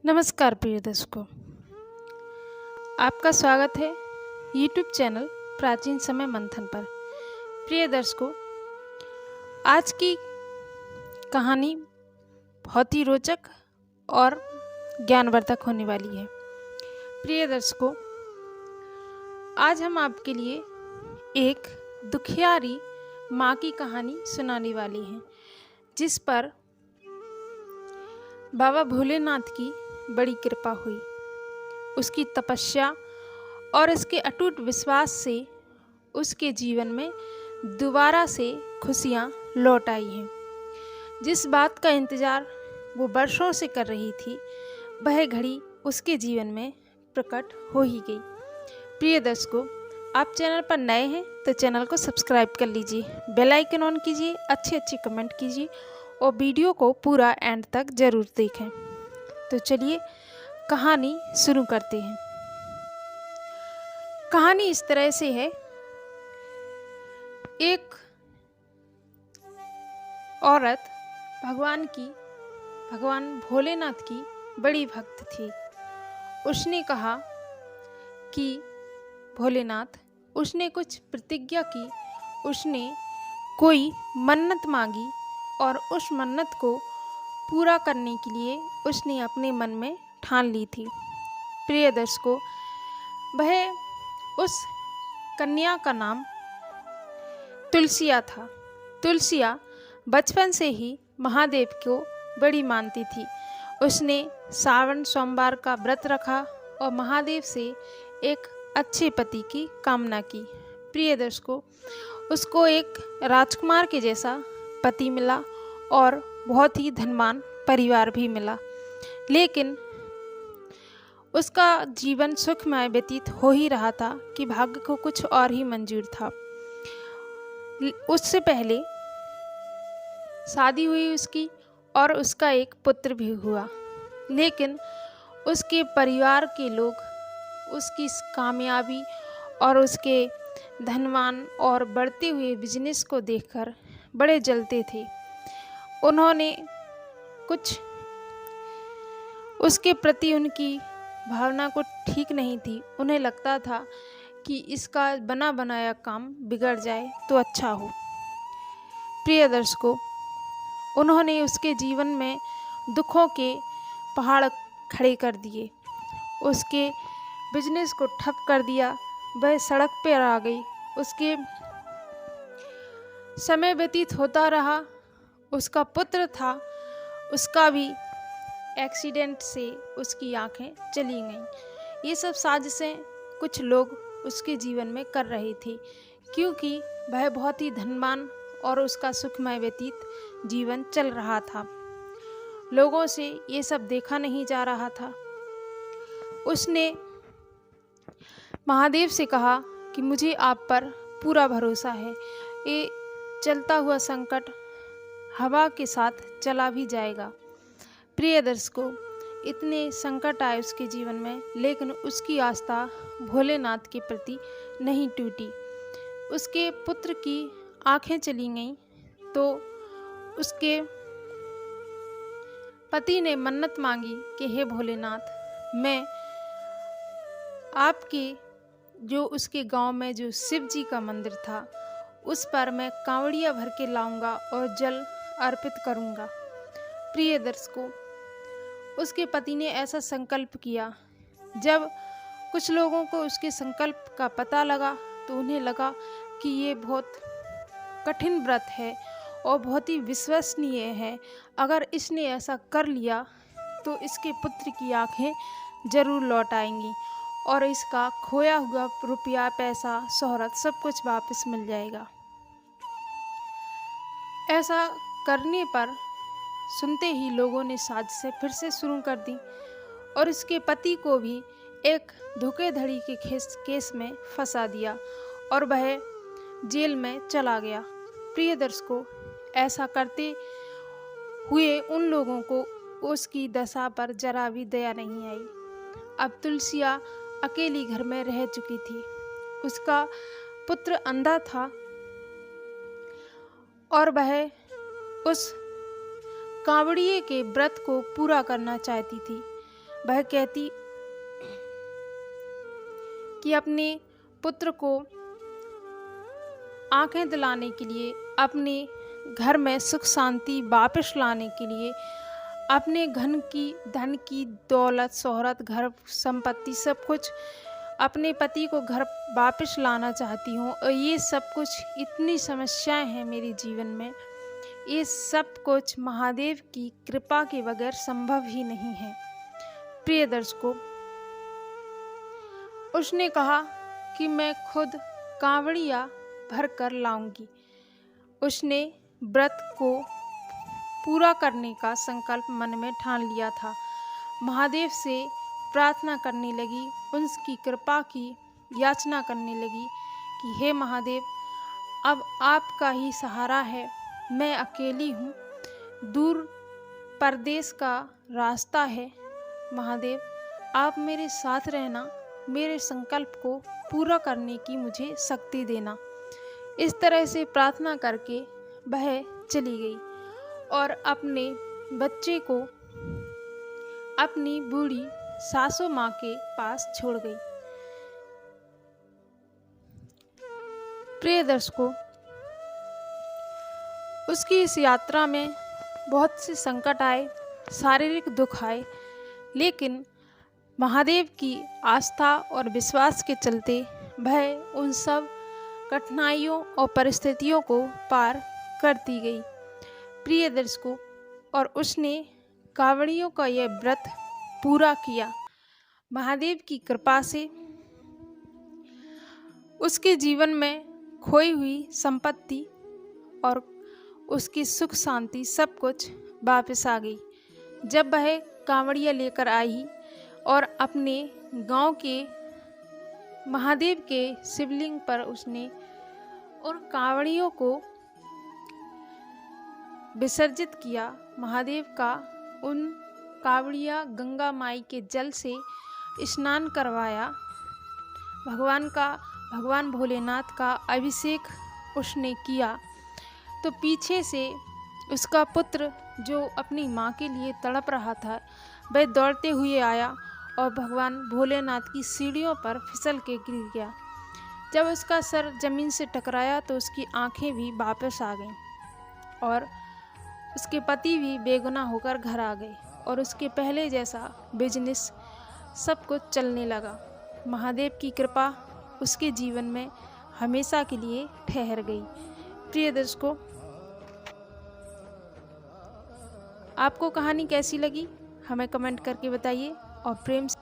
नमस्कार प्रिय दर्शकों, आपका स्वागत है यूट्यूब चैनल प्राचीन समय मंथन पर। प्रिय दर्शकों, आज की कहानी बहुत ही रोचक और ज्ञानवर्धक होने वाली है। प्रिय दर्शकों, आज हम आपके लिए एक दुखियारी माँ की कहानी सुनाने वाली हैं, जिस पर बाबा भोलेनाथ की बड़ी कृपा हुई। उसकी तपस्या और उसके अटूट विश्वास से उसके जीवन में दोबारा से खुशियाँ लौट आई हैं। जिस बात का इंतज़ार वो वर्षों से कर रही थी, वह घड़ी उसके जीवन में प्रकट हो ही गई। प्रिय दर्शकों, आप चैनल पर नए हैं तो चैनल को सब्सक्राइब कर लीजिए, बेल आइकन ऑन कीजिए, अच्छे कमेंट कीजिए और वीडियो को पूरा एंड तक ज़रूर देखें। तो चलिए कहानी शुरू करते हैं। कहानी इस तरह से है। एक औरत भगवान भोलेनाथ की बड़ी भक्त थी। उसने कहा कि भोलेनाथ, उसने कुछ प्रतिज्ञा की, उसने कोई मन्नत मांगी और उस मन्नत को पूरा करने के लिए उसने अपने मन में ठान ली थी। प्रिय दर्शकों, वह उस कन्या का नाम तुलसिया था। तुलसिया बचपन से ही महादेव को बड़ी मानती थी। उसने श्रावण सोमवार का व्रत रखा और महादेव से एक अच्छे पति की कामना की। प्रिय दर्शकों, उसको एक राजकुमार के जैसा पति मिला और बहुत ही धनवान परिवार भी मिला, लेकिन उसका जीवन सुखमय व्यतीत हो ही रहा था कि भाग्य को कुछ और ही मंजूर था। उससे पहले शादी हुई उसकी और उसका एक पुत्र भी हुआ, लेकिन उसके परिवार के लोग उसकी कामयाबी और उसके धनवान और बढ़ते हुए बिजनेस को देखकर बड़े जलते थे। उन्होंने कुछ उसके प्रति उनकी भावना को ठीक नहीं थी। उन्हें लगता था कि इसका बना बनाया काम बिगड़ जाए तो अच्छा हो। प्रिय दर्शकों, उन्होंने उसके जीवन में दुखों के पहाड़ खड़े कर दिए, उसके बिजनेस को ठप कर दिया। वह सड़क पर आ गई। उसके समय व्यतीत होता रहा। उसका पुत्र था, उसका भी एक्सीडेंट से उसकी आंखें चली गईं। ये सब साजिशें कुछ लोग उसके जीवन में कर रहे थे, क्योंकि वह बहुत ही धनवान और उसका सुखमय व्यतीत जीवन चल रहा था। लोगों से ये सब देखा नहीं जा रहा था। उसने महादेव से कहा कि मुझे आप पर पूरा भरोसा है, ये चलता हुआ संकट हवा के साथ चला भी जाएगा। प्रिय दर्शकों, इतने संकट आए उसके जीवन में, लेकिन उसकी आस्था भोलेनाथ के प्रति नहीं टूटी। उसके पुत्र की आंखें चली गईं तो उसके पति ने मन्नत मांगी कि हे भोलेनाथ, मैं आपके जो उसके गांव में जो शिव जी का मंदिर था, उस पर मैं कांवड़िया भर के लाऊंगा और जल अर्पित करूंगा। प्रिय दर्शकों, उसके पति ने ऐसा संकल्प किया। जब कुछ लोगों को उसके संकल्प का पता लगा तो उन्हें लगा कि ये बहुत कठिन व्रत है और बहुत ही विश्वसनीय है। अगर इसने ऐसा कर लिया तो इसके पुत्र की आंखें जरूर लौट आएंगी और इसका खोया हुआ रुपया, पैसा, शोहरत सब कुछ वापस मिल जाएगा। ऐसा करने पर सुनते ही लोगों ने साजिशें फिर से शुरू कर दी और इसके पति को भी एक धोखाधड़ी के केस में फंसा दिया और वह जेल में चला गया। प्रिय दर्शकों, ऐसा करते हुए उन लोगों को उसकी दशा पर जरा भी दया नहीं आई। अब तुलसिया अकेली घर में रह चुकी थी। उसका पुत्र अंधा था और वह उस कांवड़िए के व्रत को पूरा करना चाहती थी। वह कहती कि अपने पुत्र को आंखें दिलाने के लिए, अपने घर में सुख शांति वापस लाने के लिए, अपने धन की दौलत शोहरत घर संपत्ति सब कुछ अपने पति को घर वापस लाना चाहती हूँ। और ये सब कुछ इतनी समस्याएं हैं मेरे जीवन में, ये सब कुछ महादेव की कृपा के बगैर संभव ही नहीं है। प्रिय दर्शकों, उसने कहा कि मैं खुद कांवड़िया भर कर लाऊंगी। उसने व्रत को पूरा करने का संकल्प मन में ठान लिया था। महादेव से प्रार्थना करने लगी, उनकी कृपा की याचना करने लगी कि हे महादेव, अब आपका ही सहारा है, मैं अकेली हूँ, दूर परदेश का रास्ता है। महादेव, आप मेरे साथ रहना, मेरे संकल्प को पूरा करने की मुझे शक्ति देना। इस तरह से प्रार्थना करके वह चली गई और अपने बच्चे को अपनी बूढ़ी सासू माँ के पास छोड़ गई। प्रिय दर्शकों, उसकी इस यात्रा में बहुत से संकट आए, शारीरिक दुख आए, लेकिन महादेव की आस्था और विश्वास के चलते वह उन सब कठिनाइयों और परिस्थितियों को पार करती गई। प्रिय दर्शकों, और उसने कांवड़ियों का यह व्रत पूरा किया। महादेव की कृपा से उसके जीवन में खोई हुई संपत्ति और उसकी सुख शांति सब कुछ वापस आ गई। जब वह कांवड़िया लेकर आई और अपने गांव के महादेव के शिवलिंग पर उसने उन कांवड़ियों को विसर्जित किया, महादेव का उन कांवड़िया गंगा माई के जल से स्नान करवाया, भगवान भोलेनाथ का अभिषेक उसने किया, तो पीछे से उसका पुत्र जो अपनी माँ के लिए तड़प रहा था, वह दौड़ते हुए आया और भगवान भोलेनाथ की सीढ़ियों पर फिसल के गिर गया। जब उसका सर जमीन से टकराया तो उसकी आंखें भी वापस आ गईं और उसके पति भी बेगुनाह होकर घर आ गए और उसके पहले जैसा बिजनेस सब कुछ चलने लगा। महादेव की कृपा उसके जीवन में हमेशा के लिए ठहर गई। प्रिय दर्शकों, आपको कहानी कैसी लगी हमें कमेंट करके बताइए और प्रेम से